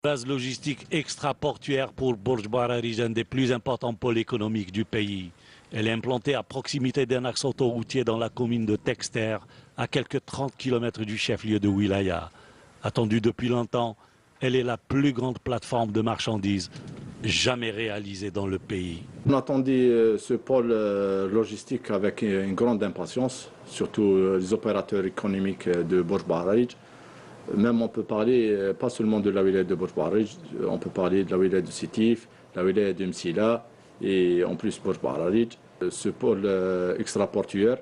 Base logistique extraportuaire pour Borj Bararij, un des plus importants pôles économiques du pays. Elle est implantée à proximité d'un axe autoroutier dans la commune de Texter, à quelques 30 km du chef-lieu de Wilaya. Attendue depuis longtemps, elle est la plus grande plateforme de marchandises jamais réalisée dans le pays. On attendait ce pôle logistique avec une grande impatience, surtout les opérateurs économiques de Borj Bararij. Même on peut parler pas seulement de la wilaya de Borj Bararij, on peut parler de la wilaya de Sétif, la wilaya de Msila et en plus Borj Bararij. Ce pôle extraportuaire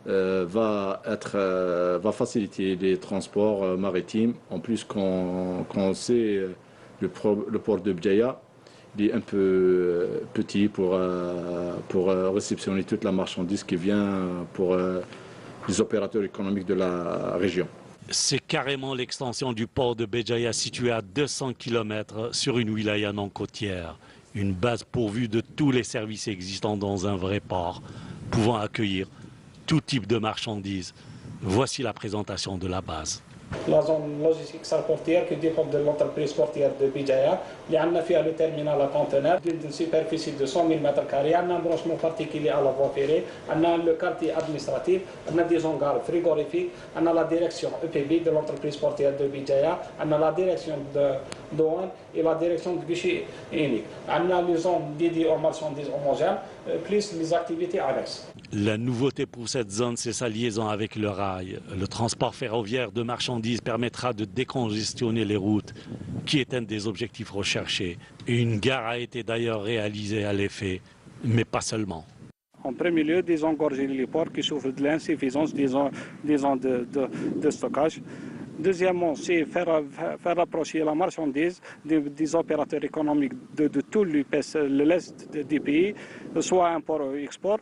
va faciliter les transports maritimes. En plus, qu'on sait le port de Bjaya, il est un peu petit pour réceptionner toute la marchandise qui vient pour les opérateurs économiques de la région. C'est carrément l'extension du port de Béjaïa situé à 200 km sur une wilaya non côtière. Une base pourvue de tous les services existants dans un vrai port, pouvant accueillir tout type de marchandises. Voici la présentation de la base. La zone logistique extraportuaire qui dépend de l'entreprise portière de Béjaïa. Il y a le terminal à conteneurs d'une superficie de 100 000 m². Il y a un branchement particulier à la voie ferrée. On a le quartier administratif. On a des hangars frigorifiques. On a la direction EPB de l'entreprise portière de Béjaïa. On a la direction de douane et la direction de guichet unique. On a les zones dédiées aux marchandises homogènes, plus les activités annexes. La nouveauté pour cette zone, c'est sa liaison avec le rail. Le transport ferroviaire de marchandises permettra de décongestionner les routes, qui est un des objectifs recherchés. Et une gare a été d'ailleurs réalisée à l'effet, mais pas seulement. En premier lieu, désengorger les ports qui souffrent de l'insuffisance des zones de stockage. Deuxièmement, c'est faire approcher la marchandise des opérateurs économiques de tout l'est du pays, soit import ou export.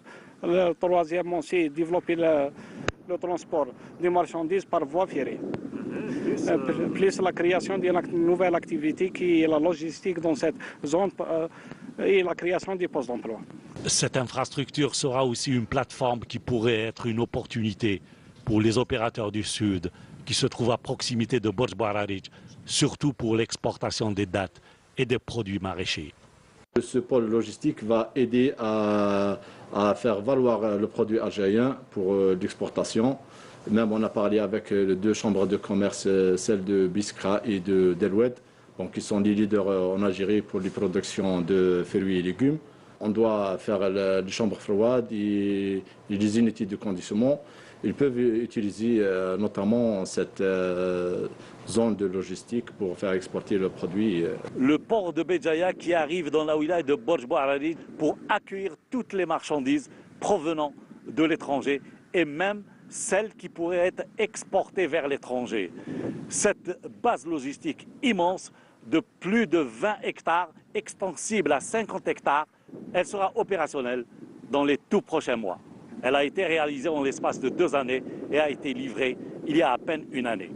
Troisièmement, c'est développer le transport des marchandises par voie ferrée. Plus la création d'une nouvelle activité qui est la logistique dans cette zone et la création des postes d'emploi. Cette infrastructure sera aussi une plateforme qui pourrait être une opportunité pour les opérateurs du Sud qui se trouvent à proximité de Borj Bararij, surtout pour l'exportation des dattes et des produits maraîchers. Ce pôle logistique va aider à faire valoir le produit algérien pour l'exportation. Même on a parlé avec les deux chambres de commerce, celle de Biskra et de Deloued, qui sont les leaders en Algérie pour les productions de fruits et légumes. On doit faire les chambres froides et les unités de conditionnement. Ils peuvent utiliser notamment cette zone de logistique pour faire exporter le produit. Le port de Béjaïa qui arrive dans la wilaya de Borj Bararij pour accueillir toutes les marchandises provenant de l'étranger et même celles qui pourraient être exportées vers l'étranger. Cette base logistique immense de plus de 20 hectares, extensible à 50 hectares, elle sera opérationnelle dans les tout prochains mois. Elle a été réalisée en l'espace de 2 années et a été livrée il y a à peine 1 année.